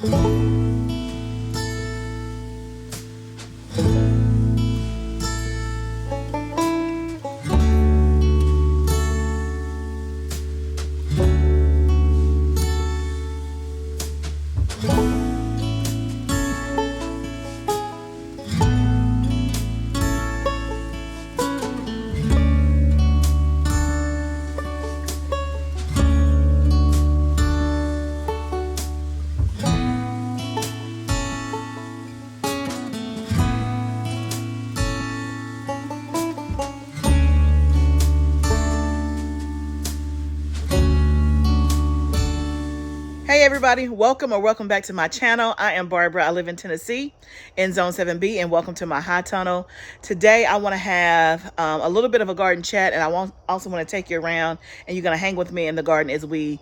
Hey everybody, welcome back to my channel. I am Barbara. I live in Tennessee in Zone 7B, and welcome to my high tunnel. Today I want to have a little bit of a garden chat, and I also want to take you around, and you're going to hang with me in the garden as we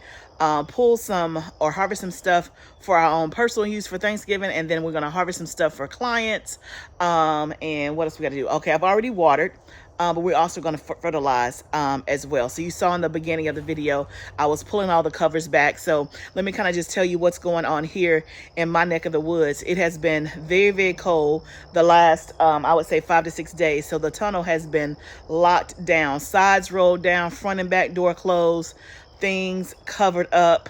pull some or harvest some stuff for our own personal use for Thanksgiving, and then we're going to harvest some stuff for clients. And what else we got to do? Okay, I've already watered. But we're also going to fertilize as well. So you saw in the beginning of the video, I was pulling all the covers back. So let me kind of just tell you what's going on here in my neck of the woods. It has been very, very cold the last, I would say 5 to 6 days. So the tunnel has been locked down, sides rolled down, front and back door closed, things covered up.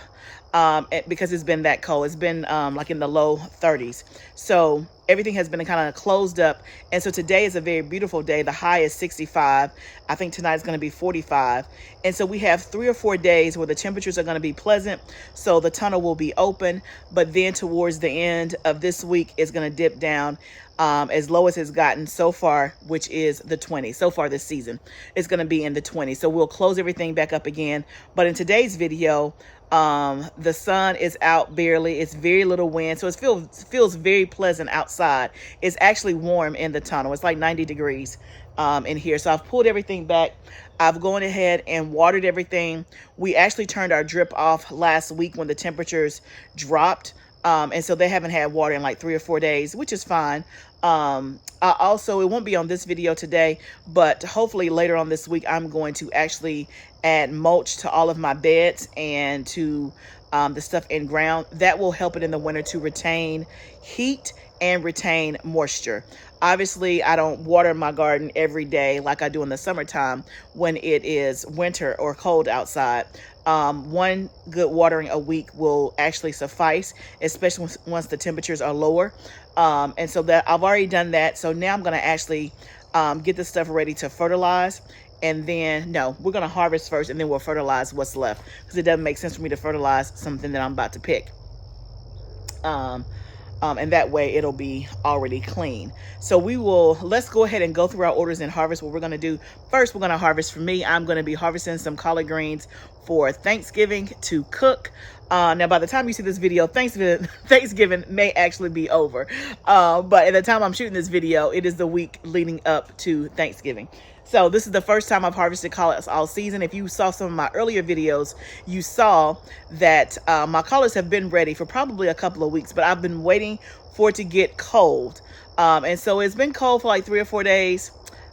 Because it's been that cold. It's been like in the low 30s. So everything has been kind of closed up. And so today is a very beautiful day. The high is 65. I think tonight is going to be 45. And so we have 3 or 4 days where the temperatures are going to be pleasant. So the tunnel will be open. But then towards the end of this week, it's going to dip down as low as it's gotten so far, which is the 20s. So far this season, it's going to be in the 20s. So we'll close everything back up again. But in today's video, the sun is out barely. It's very little wind, so it feels very pleasant outside. It's actually warm in the tunnel. It's like 90 degrees in here. So I've pulled everything back. I've gone ahead and watered everything. We actually turned our drip off last week when the temperatures dropped. And so they haven't had water in like 3 or 4 days, which is fine. Also, it won't be on this video today, but hopefully later on this week, I'm going to actually add mulch to all of my beds and to the stuff in ground. That will help it in the winter to retain heat and retain moisture. Obviously, I don't water my garden every day like I do in the summertime when it is winter or cold outside. One good watering a week will actually suffice, especially once the temperatures are lower. And so that I've already done that. So now I'm going to actually get this stuff ready to fertilize. And then, no, we're going to harvest first, and then we'll fertilize what's left, because it doesn't make sense for me to fertilize something that I'm about to pick. And that way it'll be already clean. So let's go ahead and go through our orders and harvest what we're going to do. First, we're going to harvest for me. I'm going to be harvesting some collard greens for Thanksgiving to cook. Now, by the time you see this video, Thanksgiving may actually be over. But at the time I'm shooting this video, it is the week leading up to Thanksgiving. So this is the first time I've harvested collards all season. If you saw some of my earlier videos, you saw that my collards have been ready for probably a couple of weeks, but I've been waiting for it to get cold. And so it's been cold for like 3 or 4 days.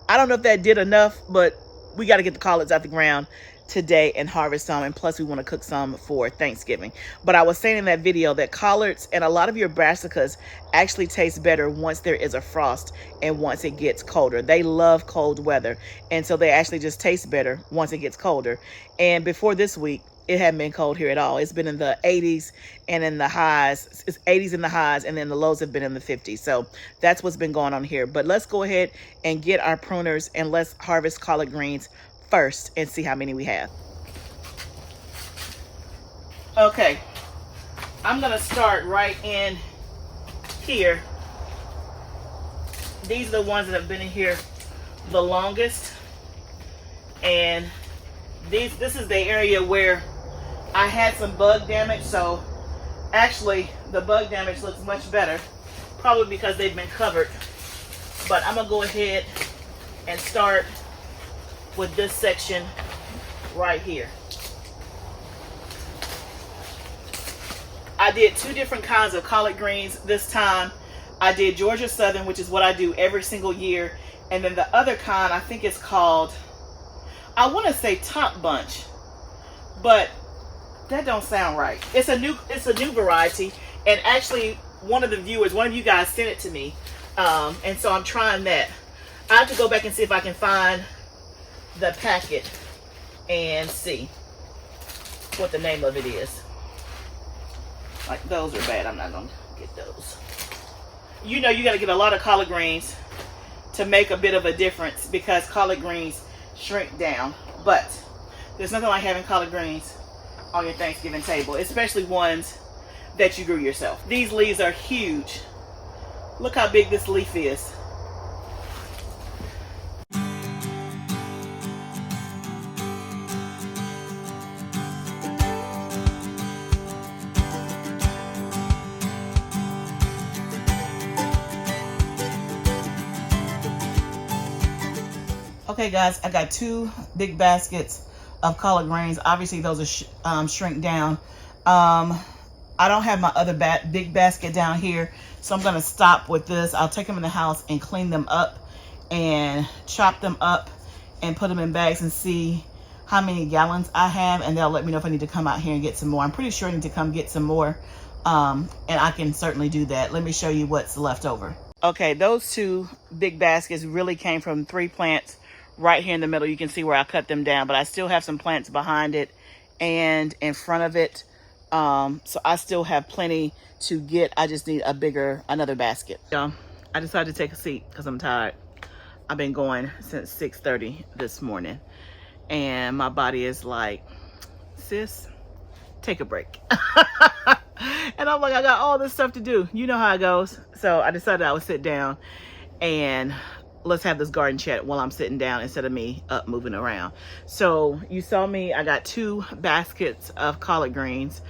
I don't know if that did enough, but we got to get the collards out the ground today and harvest some, and plus we want to cook some for Thanksgiving. But I was saying in that video that collards and a lot of your brassicas actually taste better once there is a frost and once it gets colder. They love cold weather, and so they actually just taste better once it gets colder. And before this week, it hadn't been cold here at all. It's been in the 80s and in the highs. It's 80s in the highs, and then the lows have been in the 50s. So that's what's been going on here. But let's go ahead and get our pruners and let's harvest collard greens first and see how many we have. Okay, I'm gonna start right in here. These are the ones that have been in here the longest, and this is the area where I had some bug damage. So actually the bug damage looks much better, probably because they've been covered. But I'm gonna go ahead and start with this section right here. I did 2 different kinds of collard greens this time. I did Georgia Southern, which is what I do every single year, and then the other kind, I think it's called, I want to say Top Bunch, but that don't sound right. It's a new variety, And actually, one of you guys sent it to me. And so I'm trying that. I have to go back and see if I can find the packet and see what the name of it is. Like, those are bad. I'm not going to get those. You know, you got to get a lot of collard greens to make a bit of a difference, because collard greens shrink down. But there's nothing like having collard greens on your Thanksgiving table, especially ones that you grew yourself. These leaves are huge. Look how big this leaf is. Okay guys, I got 2 big baskets of collard greens. Obviously those are shrink down. I don't have my other big basket down here, so I'm going to stop with this. I'll take them in the house and clean them up and chop them up and put them in bags and see how many gallons I have, and they'll let me know if I need to come out here and get some more. I'm pretty sure I need to come get some more, and I can certainly do that. Let me show you what's left over. Okay, those 2 big baskets really came from 3 plants right here in the middle. You can see where I cut them down, but I still have some plants behind it and in front of it. So I still have plenty to get. I just need another basket. I decided to take a seat because I'm tired. I've been going since 6:30 this morning, and my body is like, sis, take a break. And I'm like, I got all this stuff to do. You know how it goes. So I decided I would sit down and let's have this garden chat while I'm sitting down instead of me up moving around. So you saw me, I got 2 baskets of collard greens.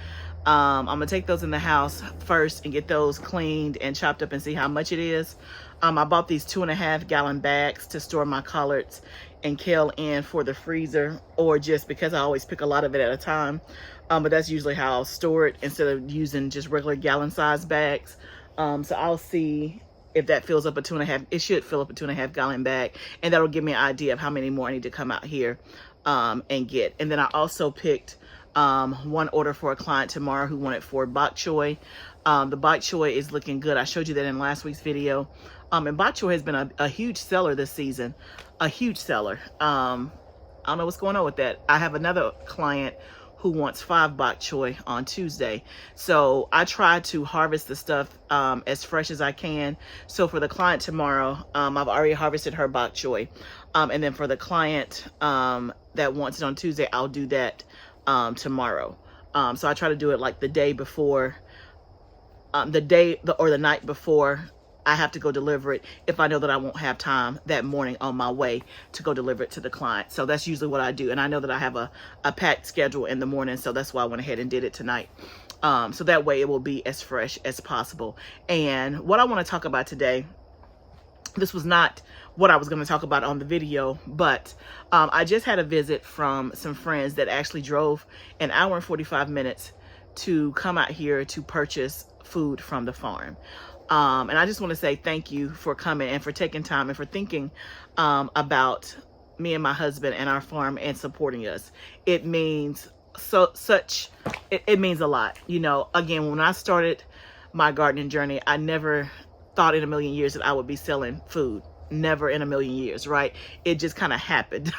I'm gonna take those in the house first and get those cleaned and chopped up and see how much it is. I bought these 2.5 gallon bags to store my collards and kale in for the freezer, or just because I always pick a lot of it at a time. But that's usually how I'll store it instead of using just regular gallon size bags. So I'll see if that fills up a 2.5, it should fill up a 2.5 gallon bag, and that'll give me an idea of how many more I need to come out here and get. And then I also picked 1 order for a client tomorrow who wanted 4 bok choy. The bok choy is looking good. I showed you that in last week's video. And bok choy has been a huge seller this season, a huge seller. I don't know what's going on with that. I have another client who wants 5 bok choy on Tuesday. So I try to harvest the stuff as fresh as I can. So for the client tomorrow, I've already harvested her bok choy. And then for the client that wants it on Tuesday, I'll do that tomorrow. So I try to do it like the day before, or the night before I have to go deliver it, if I know that I won't have time that morning on my way to go deliver it to the client. So that's usually what I do. And I know that I have a packed schedule in the morning, so that's why I went ahead and did it tonight. So that way it will be as fresh as possible. And what I want to talk about today, this was not what I was going to talk about on the video, but I just had a visit from some friends that actually drove 1 hour and 45 minutes to come out here to purchase food from the farm. And I just want to say thank you for coming and for taking time and for thinking about me and my husband and our farm and supporting us. It means it means a lot. You know, again, when I started my gardening journey, I never thought in a million years that I would be selling food. Never in a million years, right? It just kind of happened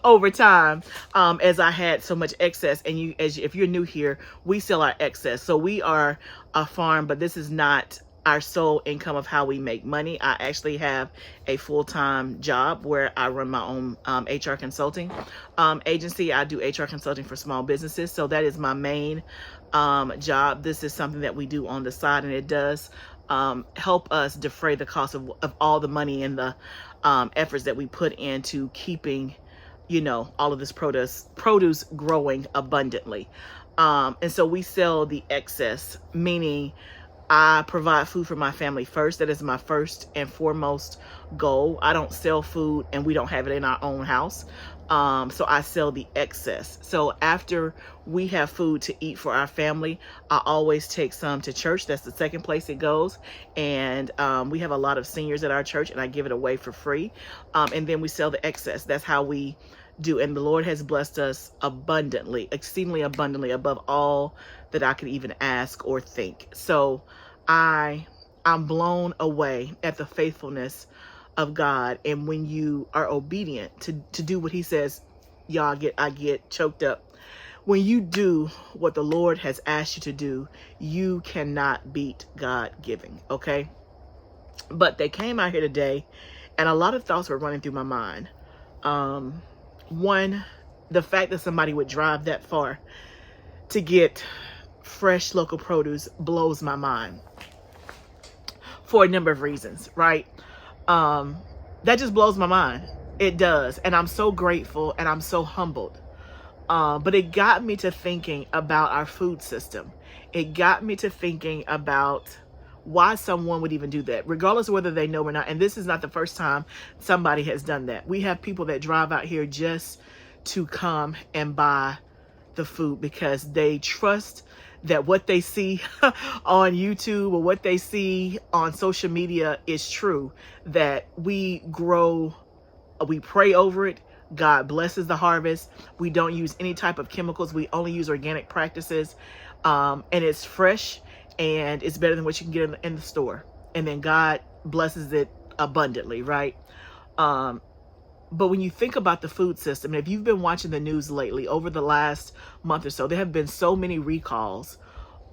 over time as I had so much excess. And if you're new here, we sell our excess. So we are a farm, but this is not our sole income of how we make money. I actually have a full-time job where I run my own HR consulting agency. I do HR consulting for small businesses. So that is my main job. This is something that we do on the side, and it does help us defray the cost of all the money and the efforts that we put into keeping, you know, all of this produce growing abundantly. And so we sell the excess, meaning I provide food for my family first. That is my first and foremost goal. I don't sell food and we don't have it in our own house. So I sell the excess. So after we have food to eat for our family, I always take some to church. That's the second place it goes. And we have a lot of seniors at our church, and I give it away for free. And then we sell the excess. That's how we do. And the Lord has blessed us abundantly, exceedingly abundantly, above all that I could even ask or think. So I'm blown away at the faithfulness of God. And when you are obedient to do what he says, y'all, I get choked up. When you do what the Lord has asked you to do, you cannot beat God giving, okay? But they came out here today, and a lot of thoughts were running through my mind. One, the fact that somebody would drive that far to get fresh local produce blows my mind for a number of reasons, right? That just blows my mind. It does. And I'm so grateful and I'm so humbled. But it got me to thinking about our food system. It got me to thinking about why someone would even do that, regardless of whether they know or not. And this is not the first time somebody has done that. We have people that drive out here just to come and buy the food because they trust that what they see on YouTube or what they see on social media is true, that we grow, we pray over it. God blesses the harvest. We don't use any type of chemicals. We only use organic practices. And it's fresh and it's better than what you can get in the store. And then God blesses it abundantly, right? But when you think about the food system, and if you've been watching the news lately, over the last month or so, there have been so many recalls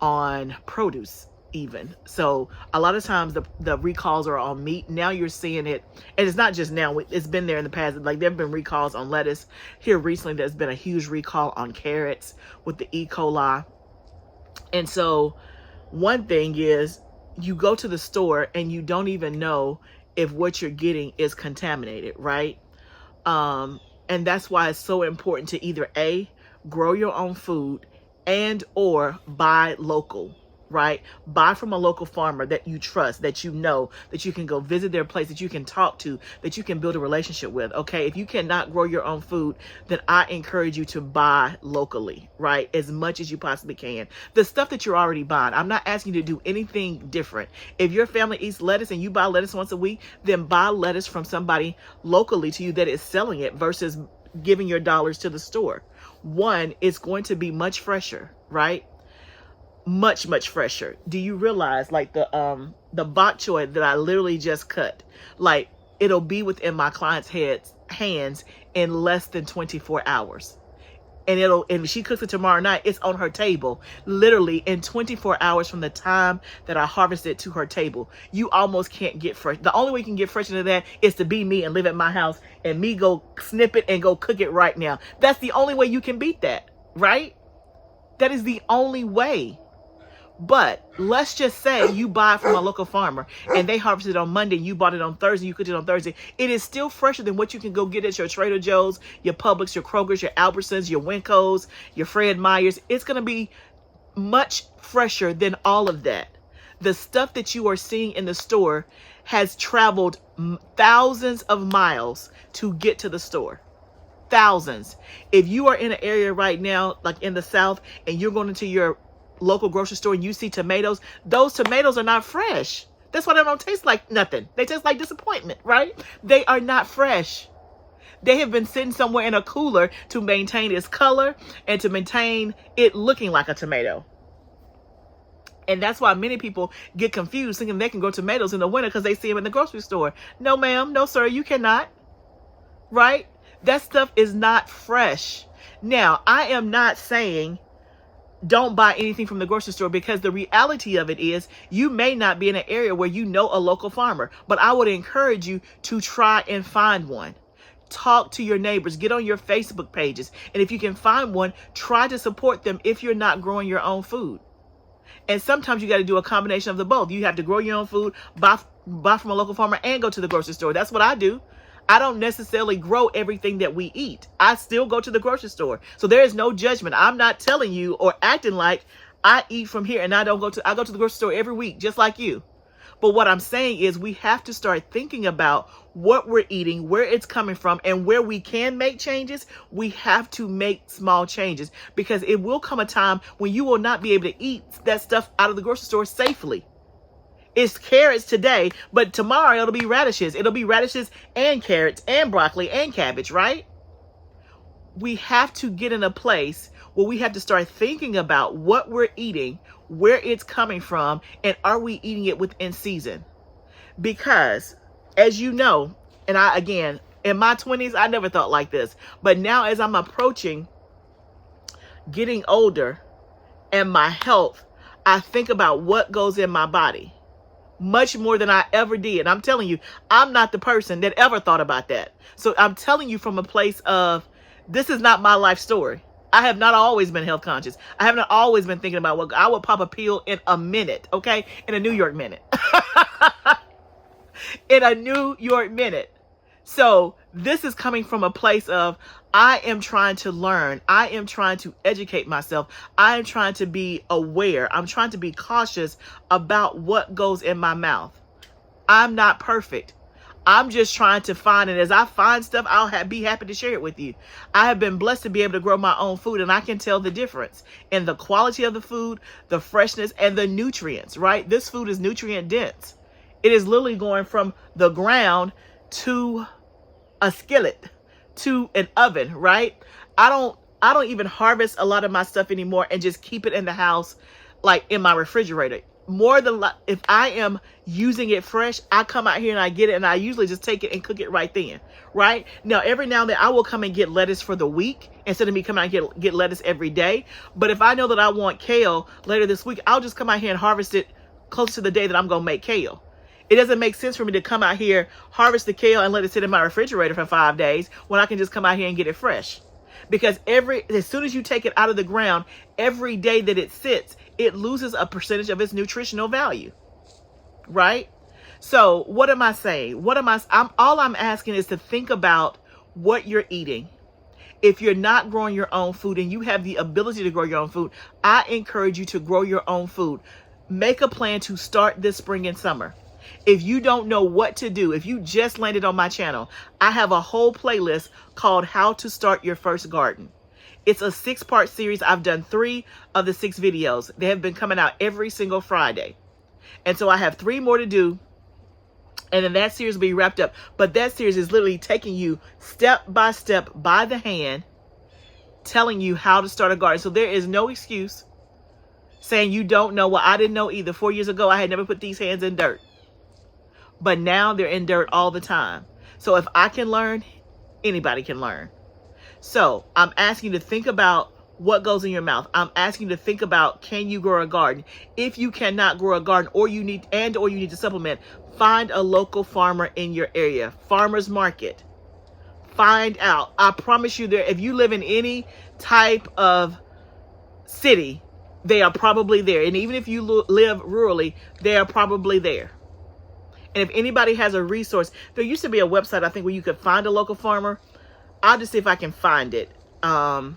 on produce even. So a lot of times the recalls are on meat. Now you're seeing it, and it's not just now, it's been there in the past. Like there have been recalls on lettuce. Here recently there's been a huge recall on carrots with the E. coli. And so one thing is, you go to the store and you don't even know if what you're getting is contaminated, right? And that's why it's so important to either A, grow your own food, and or buy local, right? Buy from a local farmer that you trust, that you know, that you can go visit their place, that you can talk to, that you can build a relationship with, okay? If you cannot grow your own food, then I encourage you to buy locally, right? As much as you possibly can. The stuff that you're already buying, I'm not asking you to do anything different. If your family eats lettuce and you buy lettuce once a week, then buy lettuce from somebody locally to you that is selling it versus giving your dollars to the store. One, it's going to be much fresher, right? Much fresher. Do you realize, like, the bok choy that I literally just cut, like, it'll be within my client's hands in less than 24 hours. And if she cooks it tomorrow night, it's on her table literally in 24 hours from the time that I harvest it to her table. You almost can't get fresh. The only way you can get fresh into that is to be me and live at my house and me go snip it and go cook it right now. That's the only way you can beat that, right? That is the only way. But let's just say you buy it from a local farmer and they harvested on Monday, you bought it on Thursday, you cooked it on Thursday. It is still fresher than what you can go get at your Trader Joe's, your Publix, your Kroger's, your Albertsons, your Winco's, your Fred Meyer's. It's going to be much fresher than all of that. The stuff that you are seeing in the store has traveled thousands of miles to get to the store. Thousands. If you are in an area right now, like in the South, and you're going into your local grocery store and you see tomatoes, those tomatoes are not fresh. That's why they don't taste like nothing. They taste like disappointment, right? They are not fresh. They have been sitting somewhere in a cooler to maintain its color and to maintain it looking like a tomato. And that's why many people get confused thinking they can grow tomatoes in the winter because they see them in the grocery store. No, ma'am. No, sir. You cannot. Right? That stuff is not fresh. Now, I am not saying don't buy anything from the grocery store, because the reality of it is you may not be in an area where you know a local farmer, but I would encourage you to try and find one. Talk to your neighbors, get on your Facebook pages. And if you can find one, try to support them if you're not growing your own food. And sometimes you got to do a combination of the both. You have to grow your own food, buy from a local farmer, and go to the grocery store. That's what I do. I don't necessarily grow everything that we eat. I still go to the grocery store. So there is no judgment. I'm not telling you or acting like I eat from here and I go to the grocery store every week, just like you. But what I'm saying is we have to start thinking about what we're eating, where it's coming from, and where we can make changes. We have to make small changes, because it will come a time when you will not be able to eat that stuff out of the grocery store safely. It's carrots today, but tomorrow it'll be radishes. It'll be radishes and carrots and broccoli and cabbage, right? We have to get in a place where we have to start thinking about what we're eating, where it's coming from, and are we eating it within season? Because, as you know, and again, in my 20s, I never thought like this. But now as I'm approaching getting older and my health, I think about what goes in my body much more than I ever did. I'm telling you, I'm not the person that ever thought about that. So I'm telling you from a place of, this is not my life story. I have not always been health conscious. I have not always been thinking about what I would pop a pill in a minute, okay? In a New York minute. In a New York minute. So this is coming from a place of, I am trying to learn. I am trying to educate myself. I am trying to be aware. I'm trying to be cautious about what goes in my mouth. I'm not perfect. I'm just trying to find, and as I find stuff, I'll be happy to share it with you. I have been blessed to be able to grow my own food, and I can tell the difference in the quality of the food, the freshness, and the nutrients, right? This food is nutrient dense. It is literally going from the ground to a skillet, to an oven, right? I don't even harvest a lot of my stuff anymore and just keep it in the house, like in my refrigerator. More than, if I am using it fresh, I come out here and I get it, and I usually just take it and cook it right then, right? Now, every now and then I will come and get lettuce for the week instead of me coming out and get lettuce every day. But if I know that I want kale later this week, I'll just come out here and harvest it close to the day that I'm going to make kale. It doesn't make sense for me to come out here, harvest the kale, and let it sit in my refrigerator for 5 days when I can just come out here and get it fresh. Because as soon as you take it out of the ground, every day that it sits, it loses a percentage of its nutritional value, right? So what am I saying? All I'm asking is to think about what you're eating. If you're not growing your own food and you have the ability to grow your own food, I encourage you to grow your own food. Make a plan to start this spring and summer. If you don't know what to do, if you just landed on my channel, I have a whole playlist called How to Start Your First Garden. It's a 6-part series. I've done 3 of the 6 videos. They have been coming out every single Friday. And so I have 3 more to do. And then that series will be wrapped up. But that series is literally taking you step by step by the hand, telling you how to start a garden. So there is no excuse saying you don't know. Well, I didn't know either. 4 years ago, I had never put these hands in dirt. But now they're in dirt all the time. So if I can learn, anybody can learn. So I'm asking you to think about what goes in your mouth. I'm asking you to think about, can you grow a garden? If you cannot grow a garden, or you need to supplement, find a local farmer in your area. Farmers market. Find out. I promise you, there, if you live in any type of city, they are probably there. And even if you live rurally, they are probably there. And if anybody has a resource, there used to be a website, I think, where you could find a local farmer. I'll just see if I can find it. And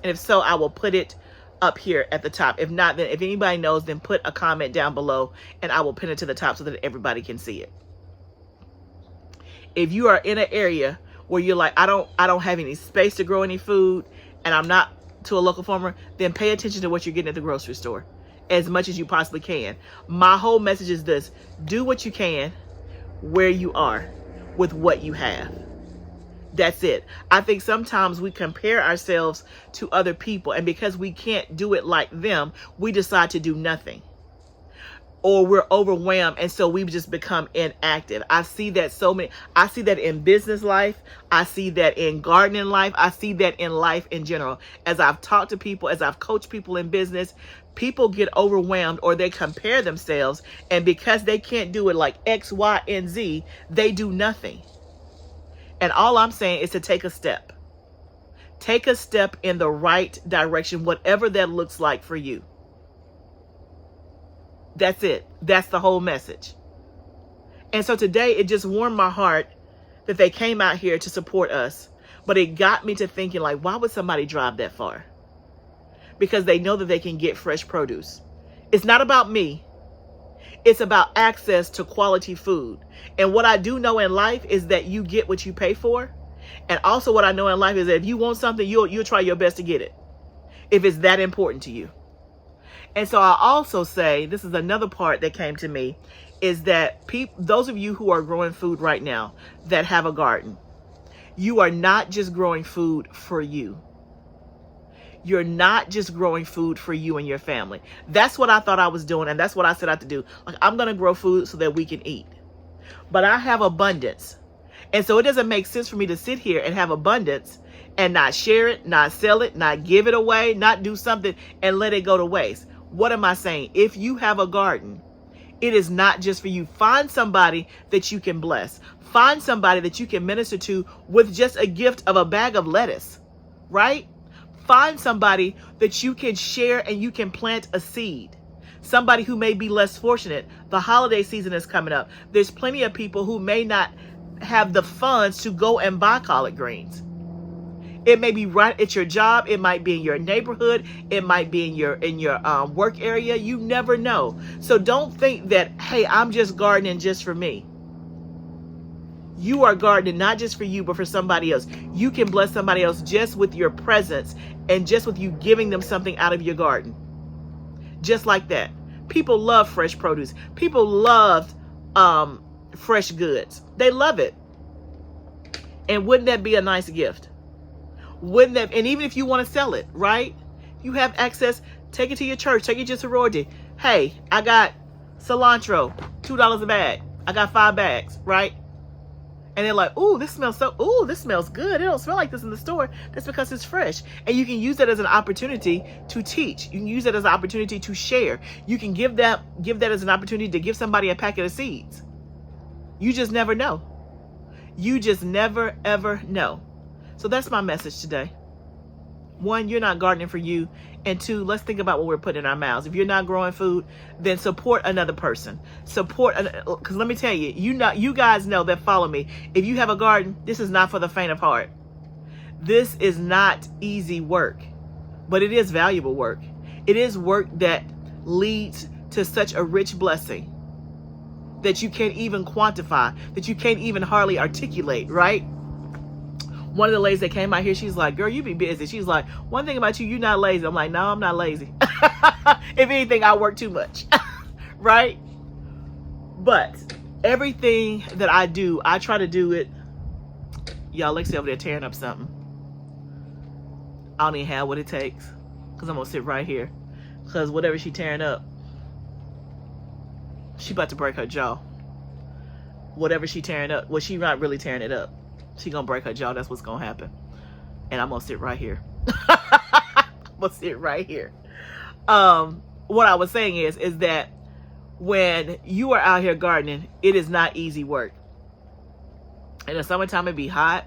if so, I will put it up here at the top. If not, then if anybody knows, then put a comment down below and I will pin it to the top so that everybody can see it. If you are in an area where you're like, I don't have any space to grow any food and I'm not to a local farmer, then pay attention to what you're getting at the grocery store as much as you possibly can. My whole message is this: do what you can where you are with what you have. That's it. I think sometimes we compare ourselves to other people, and because we can't do it like them, we decide to do nothing. Or we're overwhelmed, and so we just become inactive. I see that I see that in business life. I see that in gardening life. I see that in life in general. As I've talked to people, as I've coached people in business, people get overwhelmed or they compare themselves, and because they can't do it like X, Y, and Z, they do nothing. And all I'm saying is to take a step. Take a step in the right direction, whatever that looks like for you. That's it. That's the whole message. And so today it just warmed my heart that they came out here to support us. But it got me to thinking, like, why would somebody drive that far? Because they know that they can get fresh produce. It's not about me. It's about access to quality food. And what I do know in life is that you get what you pay for. And also what I know in life is that if you want something, you'll try your best to get it, if it's that important to you. And so I also say, this is another part that came to me, is that those of you who are growing food right now that have a garden, you are not just growing food for you. you're not just growing food for you and your family. That's what I thought I was doing, and that's what I set out to do. Like, I'm going to grow food so that we can eat. But I have abundance. And so it doesn't make sense for me to sit here and have abundance and not share it, not sell it, not give it away, not do something and let it go to waste. What am I saying? If you have a garden, it is not just for you. Find somebody that you can bless. Find somebody that you can minister to with just a gift of a bag of lettuce, right? Find somebody that you can share and you can plant a seed. Somebody who may be less fortunate. The holiday season is coming up. There's plenty of people who may not have the funds to go and buy collard greens. It may be right at your job. It might be in your neighborhood. It might be in your work area. You never know. So don't think that, hey, I'm just gardening just for me. You are gardening not just for you, but for somebody else. You can bless somebody else just with your presence and just with you giving them something out of your garden. Just like that. People love fresh produce. People love fresh goods. They love it. And wouldn't that be a nice gift? Wouldn't that? And even if you want to sell it, right? You have access. Take it to your church. Take it to your sorority. Hey, I got cilantro, $2 a bag. I got 5 bags, right? And they're like, ooh, this smells good. It don't smell like this in the store. That's because it's fresh. And you can use that as an opportunity to teach. You can use that as an opportunity to share. You can give that as an opportunity to give somebody a packet of seeds. You just never know. You just never, ever know. So that's my message today. 1, you're not gardening for you. And 2, let's think about what we're putting in our mouths. If you're not growing food, then support another person. Because let me tell you, you guys know that follow me. If you have a garden, this is not for the faint of heart. This is not easy work, but it is valuable work. It is work that leads to such a rich blessing that you can't even quantify, that you can't even hardly articulate, right? One of the ladies that came out here, she's like, girl, you be busy. She's like, one thing about you, you're not lazy. I'm like, no, I'm not lazy. If anything, I work too much, right? But everything that I do, I try to do it. Y'all, Lexi over there tearing up something. I don't even have what it takes because I'm going to sit right here because whatever she tearing up, she about to break her jaw. Whatever she tearing up, well, she not really tearing it up. She gonna break her jaw. That's what's gonna happen. And I'm gonna sit right here. I'm gonna sit right here. What I was saying is that when you are out here gardening, it is not easy work. In the summertime, it be hot,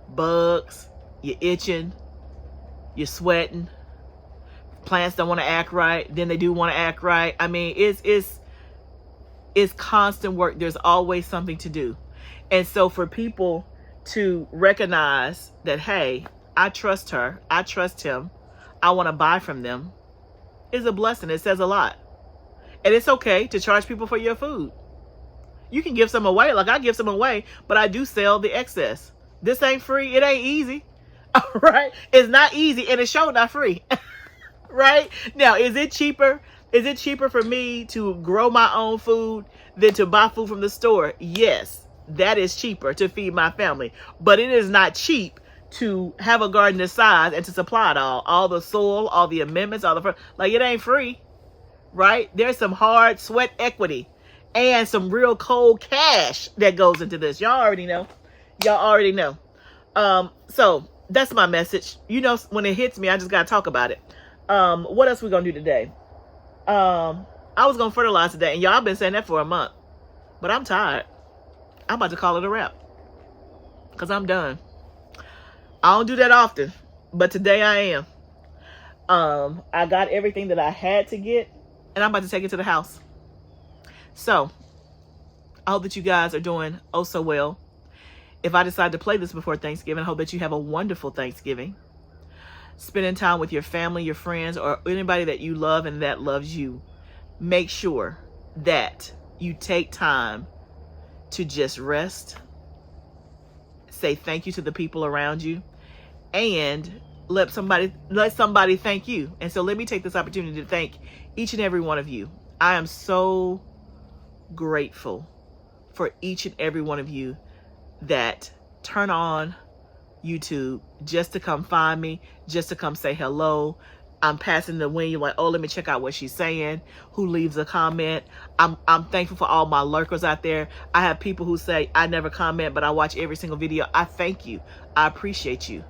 bugs, you're itching, you're sweating. Plants don't want to act right. Then they do want to act right. I mean, it's constant work. There's always something to do. And so for people to recognize that, hey, I trust her, I trust him, I want to buy from them, is a blessing. It says a lot. And it's okay to charge people for your food. You can give some away, like I give some away, but I do sell the excess. This ain't free. It ain't easy. All right? It's not easy, and it's sure not free. Right? Now, is it cheaper? Is it cheaper for me to grow my own food than to buy food from the store? Yes. That is cheaper to feed my family, but it is not cheap to have a garden this size and to supply it all the soil, all the amendments, like it ain't free, right? There's some hard sweat equity and some real cold cash that goes into this. Y'all already know. So that's my message. You know, when it hits me, I just got to talk about it. What else we going to do today? I was going to fertilize today, and y'all, I've been saying that for a month, but I'm tired. I'm about to call it a wrap because I'm done. I don't do that often, but today I am. I got everything that I had to get, and I'm about to take it to the house. So I hope that you guys are doing oh so well. If I decide to play this before Thanksgiving, I hope that you have a wonderful Thanksgiving. Spending time with your family, your friends, or anybody that you love and that loves you. Make sure that you take time to just rest, say thank you to the people around you, and let somebody thank you. And so let me take this opportunity to thank each and every one of you. I am so grateful for each and every one of you that turn on YouTube just to come find me, just to come say hello. I'm passing the when you're like, oh, let me check out what she's saying, who leaves a comment. I'm thankful for all my lurkers out there. I have people who say, I never comment, but I watch every single video. I thank you. I appreciate you.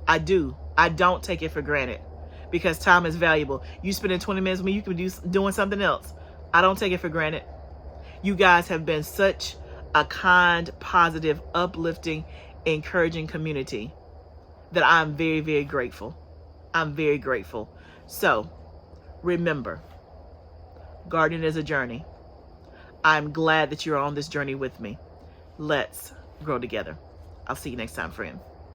I do. I don't take it for granted because time is valuable. You spending 20 minutes with me, you could be doing something else. I don't take it for granted. You guys have been such a kind, positive, uplifting, encouraging community that I'm very, very grateful. I'm very grateful. So remember, gardening is a journey. I'm glad that you're on this journey with me. Let's grow together. I'll see you next time, friend.